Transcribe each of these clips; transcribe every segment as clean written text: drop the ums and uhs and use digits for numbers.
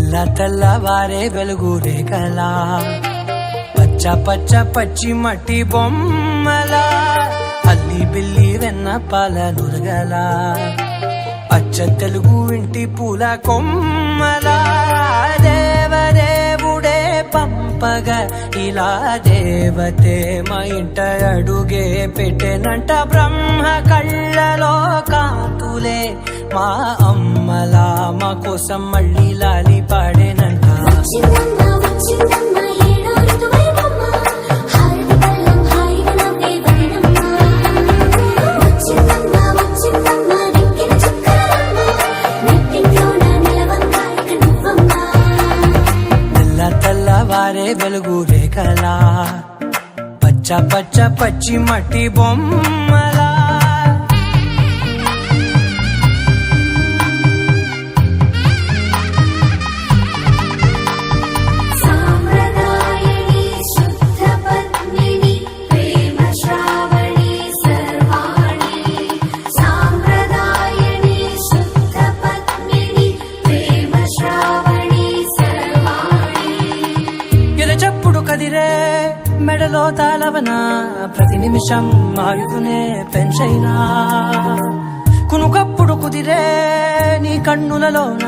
తెల్లవారే వెలుగు రేఖలా పచ్చ పచ్చ పచ్చి మట్టి బొమ్మలా అల్లి బిల్లి వెన్న పాల నురగలా అచ్చ తెలుగు ఇంటి పూల కొమ్మలా దేవదేవుడే పంపగా ఇలా దేవతే మా ఇంట అడుగే పెట్టెనంట బ్రహ్మ కళ్ళలో కాతులే మా అమ్మలా మా కోసం మళ్ళీ లాలి పాడేనంట. తెల్లవారే వెలుగు రేఖలా పచ్చ పచ్చ పచ్చి మట్టి బొమ్మలా చెప్పుడు కదిరే మెడలో తాళవన ప్రతి నిమిషం ఆయుధునే పెంచైనా కునుకప్పుడు కుదిరే నీ కన్నులలోన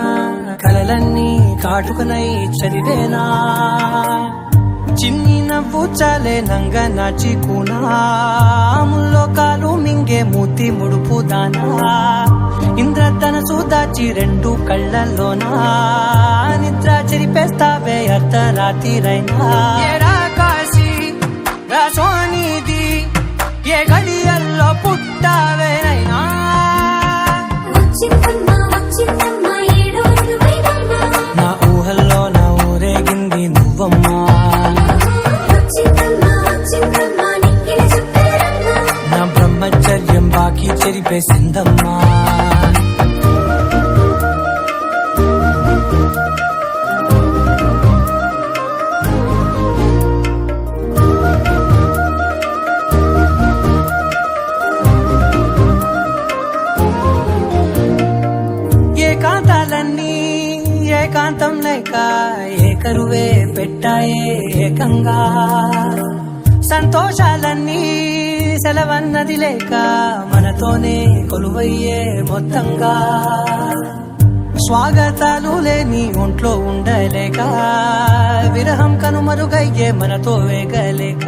కలలన్నీ కాటుకనై చదివేనా చిన్ని నవ్వు చాలే నంగ నాచి కూనాముల్లో కాలు మింగే మూతి ముడుపు దానా ఇంద్రధనసు దాచి రెండు కళ్ళల్లోనా నిద్ర చెరిపేస్తావే అర్ధరాత్రిరైనా ఏడా కాశీ రాసోనిది ఏ గడియల్లో పుట్టావేనైనా నా ఊహల్లో నా ఊరేగింది నువ్వమ్మా నా బ్రహ్మచర్యం బాకీ చెరిపేసిందమ్మా. ఏకాంతాలన్నీ ఏకాంతం లేక ఏకరువే పెట్టాయే ఏకంగా సంతోషాలన్నీ సెలవన్నది లేక మనతోనే కొలువయ్యే మొత్తంగా స్వాగతాలు లేని ఒంట్లో ఉండలేక విరహం కనుమరుగయ్యే మనతో వేగలేక